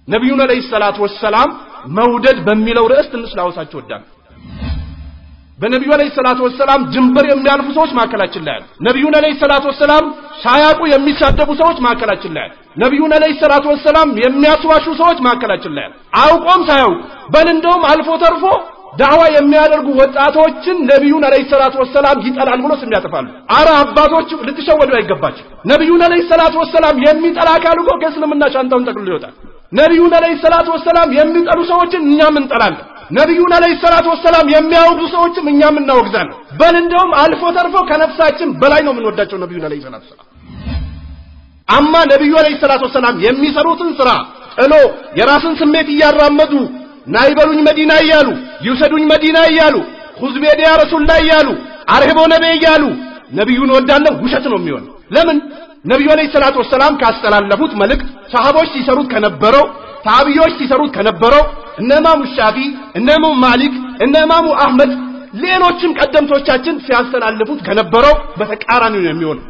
ነብዩን አለይሂ ሰላቱ ወሰላም መውደድ በሚለው ርዕስ ትንሽ ላውሳችሁ ወዳን በነብዩ አለይሂ ሰላቱ ወሰላም ድንበር የሚያልፉ ሰዎች ማከላችን ላይ ነብዩን አለይሂ ሰላቱ ወሰላም ሳያቁ የሚሳደቡ ሰዎች ማከላችን ላይ ነብዩን አለይሂ ሰላቱ ወሰላም የሚያስዋሹ ሰዎች ማከላችን ላይ አውቆም ሳያውቁ በእንደውም አልፎ ተርፎ ዳዋ የሚያደርጉ ወጣቶችን ነብዩን አለይሂ ሰላቱ ወሰላም ይጠላል ብሎ ስም ያጠፋሉ አረ አባቶች ልትሸወዱ አይገባችሁ ነብዩን አለይሂ ሰላቱ ወሰላም የሚጠላ ካሉጎ ከእስልምና ሻንጣውን ጠቅልሎ ይወጣል ነብዩን አለይሂ ሰላቱ ወሰላም የሚጠሉ ሰዎችን እኛም እንጠላለን ነብዩን አለይሂ ሰላቱ ወሰላም የሚያወግዙ ሰዎችም እኛም እናወግዛለን በእንደውም አልፎ ተርፎ ከነፍሳችን በላይ ነው የምንወዳቸው ነብዩን አለይሂ ሰላቱ ወሰላም አማ ነብዩ አለይሂ ሰላቱ ወሰላም የሚሰሩትን ስራ ጥሎ የራስን ስሜት እያራመዱ ናይበሉኝ መዲና ይያሉ ይውሰዱኝ መዲና ይያሉ ኹዝቤድ ያ ረሱላህ ይያሉ አርህቦ ነብይ ይያሉ ነብዩን ወዳለው ውሸት ነው የሚሆነው ለምን ነብዩ አለይሂ ሰላቱ ወሰላም ካስተላለፉት መልእክት ሰሃቦች ሲሰሩት ከነበረው ታቢዮች ሲሰሩት ከነበረው እነ ኢማሙ ሻፊ እነ ኢማሙ ማሊክ እነ ኢማሙ አህመድ ሌሎችም ቀደምቶቻችን ሲያስተላልፉት ከነበረው በተቃራኒ ነው የሚሆነው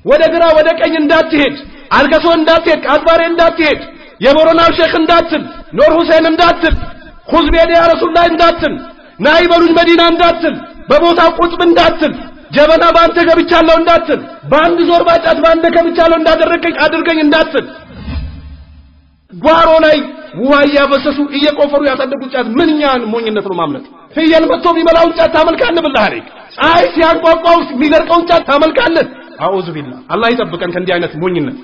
ወደ ግራ ወደ ቀኝ እንዳትሄድ አልገሶ እንዳትሄድ ቃጥባሬ እንዳትሄድ የቦረናው ሼክ እንዳትል ኑር ሁሴን እንዳትል ኹዝቤድ ያ ረሱላህ እንዳትል ናይበሉኝ መዲና እንዳትል በቦታው ቁጥብ እንዳትል ጀበና ባንተ ገብቻለሁ እንዳትል ባንድ ዞር ባጫት ባንተ ገብቻለሁ እንዳደረከኝ አድርገኝ እንዳትል ጓሮ ላይ ውሃ ያፈሰሱ እየቆፈሩ ያሳደጉት ጫት ምንኛን ሞኝነት ነው ማምለክ ፍየል መጥቶ ቢበላውን ጫት ታመልካለህ بالله عليك ፀሐይ ሲያንቋቋው የሚደርቀውን ጫት ታመልካለህ አዑዙ ቢላህ አላህ ይጠብቀን ከእንዲህ አይነት ሞኝነት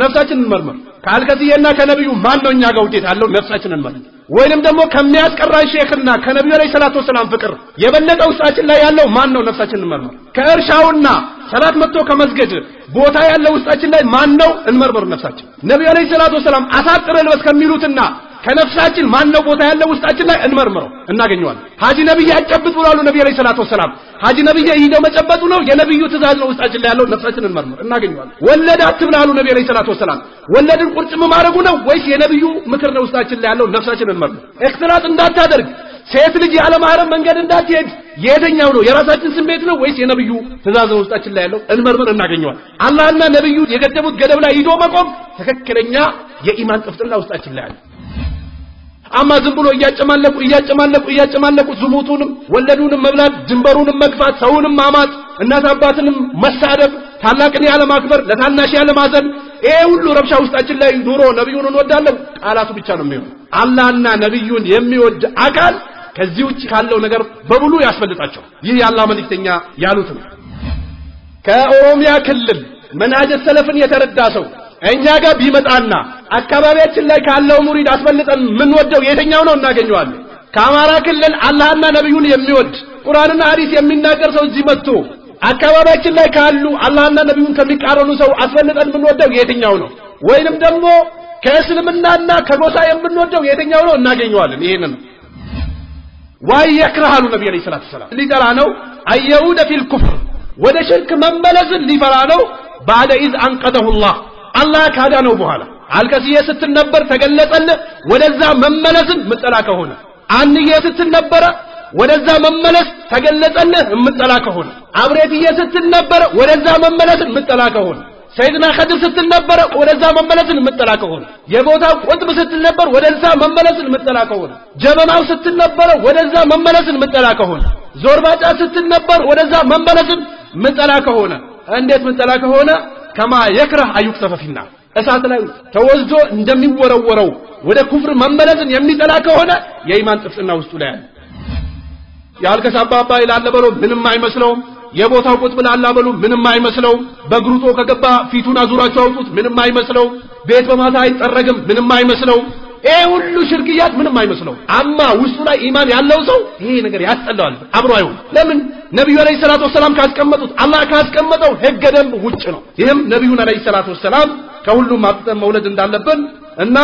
ነፍሳችንን መርመር ካልከዚየና ከነብዩ ማን ነው እኛ ጋር ውጤት አለው ነፍሳችንን መርመር ወይንም ደግሞ ከሚያስቀራን ሼክና ከነብዩ አለይሂ ሰላቱ ወሰላም ፍቅር የበለጠ ውስጣችን ላይ ያለው ማን ነው ነፍሳችንን መርመር ከእርሻውና ሰላት መጥቶ ከመስገድ ቦታ ያለው ውስጣችን ላይ ማን ነው እንመርመር ነፍሳችን ነብዩ አለይሂ ሰላቱ ወሰላም አሳጥረን በስ ከሚሉትና ከነፍሳችን ማን ነው ቦታ ያለው ውስጣችን ላይ እንመርምረው እናገኘዋለን ሐጂ ነብይ ያጨብጡ ብለዋል ነብዩ አለይሂ ሰላቱ ወሰላም ሐጂ ነብይ ይሄው መጨበጡ ነው የነብዩ ትእዛዝ ነው ውስጣችን ላይ ያለው ነፍሳችንን እንመርምር እናገኘዋለን ወለድ አትብላሉ ነብዩ አለይሂ ሰላቱ ወሰላም ወለድን ቁርጭም ማረጉ ነው ወይስ የነብዩ ምክር ነው ውስጣችን ላይ ያለው ነፍሳችንን እንመርምር እክትላጥ እንዳታደርግ ሴት ልጅ ያለ ማህረም መንገድ እንዳትሄድ የትኛው ነው የራሳችን ስሜት ነው ወይስ የነብዩ ትእዛዝ ነው ውስጣችን ላይ ያለው እንመርምር እናገኘዋለን አላህና ነብዩ የገደቡት ገደብ ላይ ሂዶ መቆም ትክክለኛ የኢማን ጥፍጥና ውስጣችን ላይ አለ አማ ዝም ብሎ እያጨማለቁ ዝሙቱንም ወለዱንም መብላት ድንበሩንም መግፋት ሰውንም ማማት እናት አባትንም መሳደብ ታላቅን ያለ ማክበር ለታናሽ ያለ ማዘን ይሄ ሁሉ ረብሻ ውስጣችን ላይ ኑሮ ነብዩን እንወዳለን ቃላቱ ብቻ ነው የሚሆነው አላህና ነብዩን የሚወድ አካል ከዚህ ውጪ ካለው ነገር በሙሉ ያስፈልጣቸው ይህ የአላህ መልእክተኛ ያሉት ነው ከኦሮሚያ ክልል መንሃጀ ሰለፍን የተረዳ ሰው እኛ ጋር ቢመጣና አካባቢያችን ላይ ካለው ሙሪድ አስፈልጠን ምን ወደው የትኛው ነው እናገኘዋለን ከአማራ ክልል አላህና ነብዩን የሚወድ ቁርአንና ሐዲስ የሚናገር ሰው እዚህ መጥቶ አካባቢያችን ላይ ካሉ አላህና ነብዩን ከሚቃረኑ ሰው አስፈልጠን ምን ወደው የትኛው ነው ወይንም ደግሞ ከእስልምናና ከጎሳ የምንወደው የትኛው ነው እናገኘዋለን ይሄንን ዋይ ይክራሉ ነብዩ አለይሂ ሰላቱ ወሰላም ሊጠራ ነው አየውደ ፊል ኩፍር ወደ ሽርክ መመለስን ሊፈራ ነው بعد اذ انقذه الله አላህ ካዳነው በኋላ አልከሲየ ስትነበር ተገለጸልህ ወደዛ መመለስን ምጥላ ከሆነ አንየ ስትነበረ ወደዛ መመለስ ተገለጸልህ ምጥላ ከሆነ አብሬትየ ስትነበረ ወደዛ መመለስን ምጥላ ከሆነ ሰይድና ኸድር ስትነበረ ወደዛ መመለስን ምጥላ ከሆነ የቦታው ቁጥብ ስትነበር ወደዛ መመለስን ምጥላ ከሆነ ጀበናው ስትነበረ ወደዛ መመለስን ምጥላ ከሆነ ዞርባጫ ስትነበር ወደዛ መመለስን ምጥላ ከሆነ እንዴት ምጥላ ከሆነ ከማ ይክራህ አዩክተፈ ፊና እሳት ላይ ተወዝዶ እንደሚወረወረው ወደ ኩፍር መመለስን የሚጠላ ከሆነ የኢማን ጥፍጥና ውስጡ ላይ አለ ያልከሳባባ ይላል በሎ ምንም አይመስለውም የቦታው ቁጥብ ላላ በሉ ምንም አይመስለውም በግሩጦ ከገባ ፊቱን አዙራቸው አውጡት ምንም አይመስለውም ቤት በማታ አይጠረግም ምንም አይመስለውም ይሄ ሁሉ ሽርክያት ምንም አይመስለው አማ ውስጡ ላይ ኢማን ያለው ሰው ይሄ ነገር ያስጠላዋል አብሮ አይሆን ለምን ነብዩ አለይሂ ሰላቱ ወሰላም ካስቀመጡት አላህ ካስቀመጠው ህገ ደንብ ውጭ ነው ይሄም ነብዩን አለይሂ ሰላቱ ወሰላም ከሁሉም አጥተን መውለድ እንዳለብን እና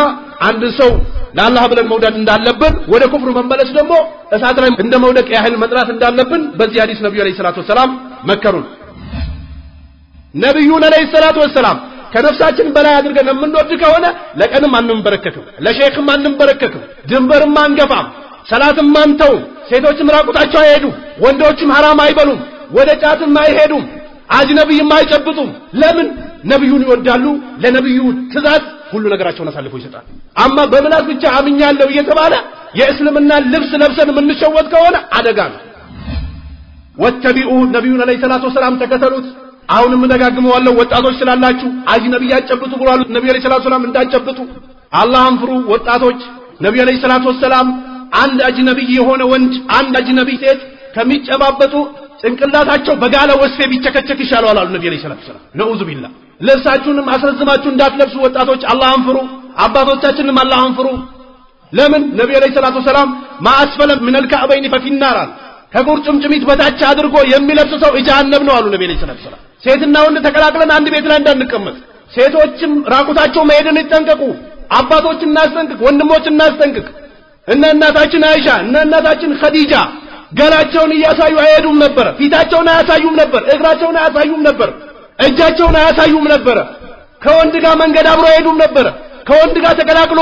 አንድ ሰው ለአላህ ብለን መውደድ እንዳለብን ወደ ኩፍሩ መመለስ ደግሞ እሳት ላይ እንደመውደቅ ያህል መጥራት እንዳለብን በዚህ ሐዲስ ነብዩ አለይሂ ሰላቱ ወሰላም መከሩን ነብዩን አለይሂ ሰላቱ ወሰላም ከነፍሳችን በላይ አድርገን የምንወድ ከሆነ ለቀንም አንንበረከክም ለሼክም አንንበረከክም ድንበርም አንገፋም ሰላትም አንተው ሴቶችም ራቁታቸው አይሄዱ ወንዶችም حرام አይበሉም ወደ ጫትም አይሄዱም አጅነብይም አይጨብጡም ለምን ነብዩን ይወዳሉ ለነብዩ ትእዛዝ ሁሉ ነገራቸውን አሳልፈው ይሰጣል አማ በመላስ ብቻ አምኛለሁ እየተባለ የእስልምና ልብስ ለብሰን ምንሸወት ከሆነ አደጋ ነው ወተቢኡ ነብዩን አለይሂ ሰላቱ ወሰለም ተከተሉት አሁንም ደጋግመዋለሁ ወጣቶች ስላላችሁ አጅነቢ ያጨብጡ ብሏል ነብዩ አለይሂ ሰላቱ ወሰለም እንዳጨብጡ አላህን ፍሩ ወጣቶች ነብዩ አለይሂ ሰላቱ ወሰለም አንድ አጅነቢ የሆነ ወንድ አንድ አጅነቢ ሴት ከሚጨባበጡ ጭንቅላታቸው በጋለ ወስፌ ቢቸከቸክ ይሻላል አሉ ነብዩ አለይሂ ሰላቱ ወሰለም ነኡዙ ቢላህ ለብሳችሁንም አስረዝማችሁ እንዳትለብሱ ወጣቶች አላህን ፍሩ አባቶቻችንም አላህን ፍሩ ለምን ነብዩ አለይሂ ሰላቱ ወሰለም ማአስፈለ ምን الكعبين ففي النار ከቁርጭምጭሚት በታች አድርጎ የሚለብስ ሰው ጀሃነም ነው አሉ ነብዩ አለይሂ ሰላቱ ወሰለም ሴትና ወንድ ተቀላቅለን አንድ ቤት ላይ እንዳንቀመጥ ሴቶችም ራቁታቸው መሄድን ይጠንቀቁ አባቶችን እናስጠንቅቅ ወንድሞችን እናስጠንቅቅ እና እናታችን አይሻ እና እናታችን ኸዲጃ ገላቸውን እያሳዩ አይሄዱም ነበር ፊታቸውን አያሳዩም ነበር እግራቸውን አያሳዩም ነበር እጃቸውን አያሳዩም ነበር ከወንድ ጋር መንገድ አብሮ አይሄዱም ነበር ከወንድ ጋር ተቀላቅሎ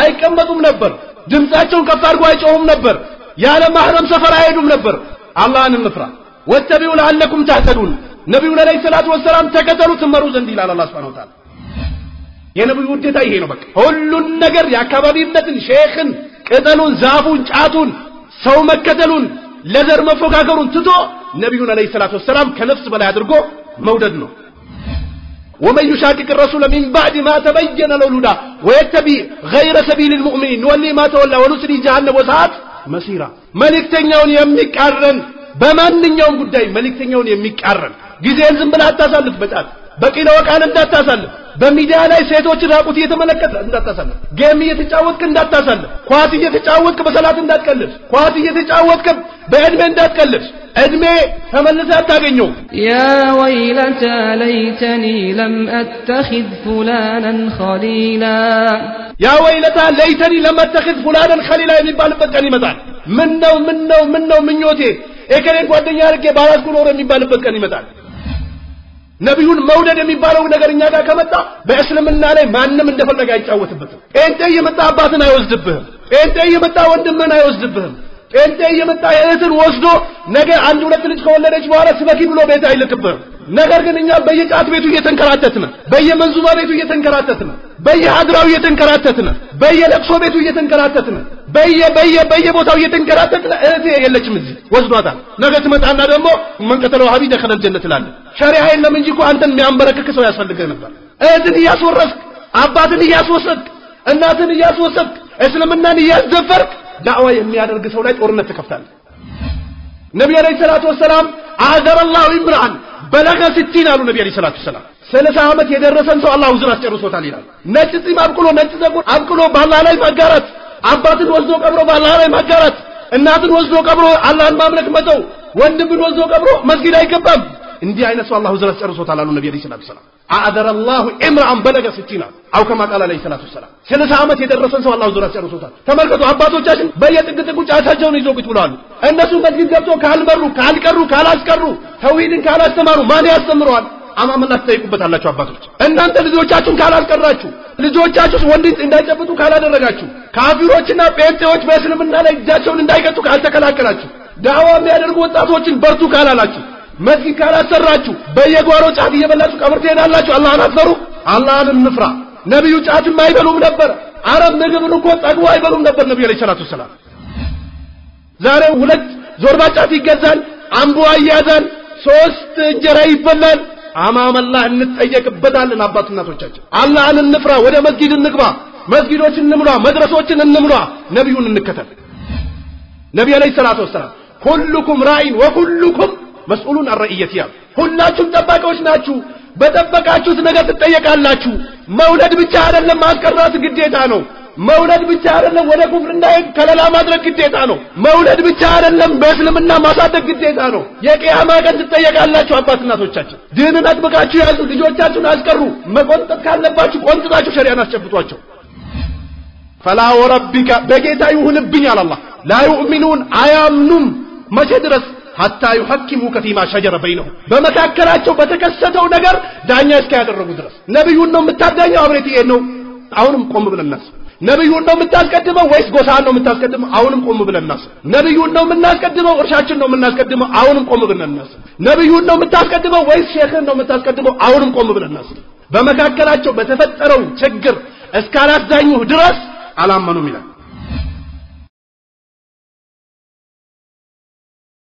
አይቀመጡም ነበር ድምጻቸውን ከፍ አድርጎ አይጮሁም ነበር ያለ ማህረም ሰፈር አይሄዱም ነበር አላህን እንፍራ ወተቢኡ ለአለኩም ተህተዱን ነብዩ አለይሂ ሰላቱ ወሰለም ተከተሉ ትመሩ ዘንድ ይላል አላህ Subhanahu Wa Ta'ala የነብዩ ውዴታ ይሄ ነው በቃ ሁሉን ነገር ያካባቢነትን ሼኽን ቅጠሉን ዛፉን ጫቱን ሰው መከተሉን ለዘር መፎካከሩን ትቶ ነብዩን አለይሂ ሰላቱ ወሰለም ከነፍስ በላይ አድርጎ መውደድ ነው ومن يشاكك الرسول من بعد ما تبين له الهدى ويتبع غير سبيل المؤمنين نولي ما تولى ونصلي جهنم وساءت مسيرا መልእክተኛውን የሚቃረን በማንኛውም ጉዳይ መልእክተኛውን የሚቃረን ጊዜን ዝም ብለህ አታሳልፍ በጣም በቂሎ ወቃን እንዳታሳልፍ በሚዲያ ላይ ሴቶች ራቁት እየተመለከተ እንዳታሳልፍ ጌም እየተጫወትክ እንዳታሳልፍ ኳስ እየተጫወትክ በሰላት እንዳትቀልድ ኳስ እየተጫወትክ በእድሜ እንዳትቀልድ እድሜ ተመልሰህ አታገኘው يا ويلتى ليتني لم أتخذ فلانا خليلا يا ويلتى ليتني لم أتخذ فلانا خليلا የሚባልበት ቀን ይመጣል ምን ነው ምኞቴ እከሌን ጓደኛ አድርጌ ባላስኩ ኖር የሚባልበት ቀን ይመጣል ነብዩን መውደድ የሚባለው ነገርኛ ጋር ከመጣ በእስልምና ላይ ማንንም እንደፈለገ አይጫወትበትም ጴንጤ የመጣ አባትን አይወስድብህም ጴንጤ የመጣ ወንድምን አይወስድብህም ጴንጤ የመጣ እህትን ወስዶ ነገ አንድ ሁለት ልጅ ከወለደች በኋላ ስበኪ ብሎ ቤት አይልክብህም ነገር ግን እኛ በየጫት ቤቱ እየተንከራተትን በየመንዙማ ቤቱ እየተንከራተትን በየሀድራው እየተንከራተትን በየለቅሶ ቤቱ እየተንከራተትን በየቦታው እየተንከራተትን እህቴ የለችም እዚህ ወስዷታል ነገ ትመጣና ደግሞ መንከተለው ሀቢ ደኸለል ጀነት ትላለህ ሸሪዓ የለም እንጂ እኮ አንተን የሚያንበረክክ ሰው ያስፈልግህ ነበር እህትን እያስወረስክ አባትን እያስወሰድክ እናትን እያስወሰድክ እስልምናን እያዘፈርክ ዳዕዋ የሚያደርግ ሰው ላይ ጦርነት ተከፍታለህ ነብዩ አለይሂ ሰላቱ ወሰለም አዘረ الله امرأ በለገ 60 አሉ ነብዩ አለይሂ ሰላቱ ወሰለም 30 ዓመት የደረሰን ሰው አላህ ውዝር አስጨርሶታል ይላል ነጭ ጺም አብቅሎ ነጭ ዘጉር አብቅሎ በአላህ ላይ ማጋራት አባትን ወስዶ ቀብሮ በአላህ ላይ ማጋራት እናትን ወስዶ ቀብሮ አላህን ማምለክ መተው ወንድምን ወስዶ ቀብሮ መስጊድ አይገባም እንዲህ አይነት ሰው አላህ ውዝር አስጨርሶታል አሉ ነብዩ አለይሂ ሰላቱ ወሰለም አዘረ الله امرأ በለገ 60 አው ከማ ቃል አለይሂ ሰላቱ ወሰለም 30 ዓመት የደረሰን ሰው አላህ ውዝር አስጨርሶታል ተመልከቱ አባቶቻችን በየጥግጥጉ ጫታቸውን ይዘው ቁጭ ብለዋል እነሱ መስጊድ ገብቶ ካልመሩ ካልቀሩ ካላስቀሩ ተውሂድን ካላስተማሩ ማን ያስተምረዋል አማመላህ ተጠይቁበታላችሁ አባቶች እናንተ ልጆቻችሁን ካላስቀራችሁ ልጆቻችሁስ ወንድ እንዳይጨብጡ ካላደረጋችሁ ካፊሮችና ጴንጤዎች በእስልምና ላይ እጃቸውን እንዳይቀጡ ካልተከላከላችሁ ዳዕዋ የሚያደርጉ ወጣቶችን በርቱ ካላላችሁ መስጊድ ካላሰራችሁ በየጓሮ ጫት እየበላችሁ ቀብር ትሄዳላችሁ አላህን አትፈሩ አላህን እንፍራ ነብዩ ጫትም አይበሉም ነበር አረብ ምግብን እኮ ጠግቦ አይበሉም ነበር ነብዩ አለይሂ ሰላቱ ወሰለም ዛሬ ሁለት ዞርባ ጫት ይገዛል አንዱ አያዛን ሶስት እንጀራ ይበላል አማመላህ እንጠየቅበታለን አባት እናቶቻችን አላህን እንፍራ ወደ መስጊድ እንግባ መስጊዶችን እንምራ መድረሶችን እንምራ ነብዩን እንከተል ነብዩ አለይሂ ሰላቱ ወሰለም ኩልኩም ራኢን ወኩልኩም መስኡሉን አርኢየቲያ ሁላችሁም ጠባቂዎች ናችሁ በጠበቃችሁት ነገር ትጠየቃላችሁ መውለድ ብቻ አይደለም ማስቀራት ግዴታ ነው መውለድ ብቻ አይደለም ወደ ኩፍር እንዳይሄድ ከለላ ማድረግ ግዴታ ነው መውለድ ብቻ አይደለም በእስልምና ማሳደግ ግዴታ ነው የቂያማ ቀን ትጠየቃላችሁ አባት እናቶቻችን ዲንን አጥብቃችሁ ያዙ ልጆቻችሁን አስቀሩ መቆንጠጥ ካለባችሁ ቆንጥጣችሁ ሸሪዓን አስጨብጧቸው ፈላ ወረቢከ በጌታ ይሁንብኝ አላህ ላ ዩእሚኑን አያምኑም መቼ ድረስ حتى يحكموك فيما شجر بينهم በመካከላቸው በተከሰተው ነገር ዳኛ እስኪያደርጉ ድረስ ነብዩን ነው የምታዳኘው አብሬት ይሄ ነው አሁንም ቆም ብለን እናስብ ነብዩን ነው የምታስቀድመው ወይስ ጎሳን ነው የምታስቀድመው አሁንም ቆም ብለን እናስብ ነብዩን ነው የምናስቀድመው እርሻችን ነው የምናስቀድመው አሁንም ቆም ብለን እናስብ ነብዩን ነው የምታስቀድመው ወይስ ሼኽን ነው የምታስቀድመው አሁንም ቆም ብለን እናስብ በመካከላቸው በተፈጠረው ችግር እስካላዳኙህ ድረስ አላመኑም ይላል።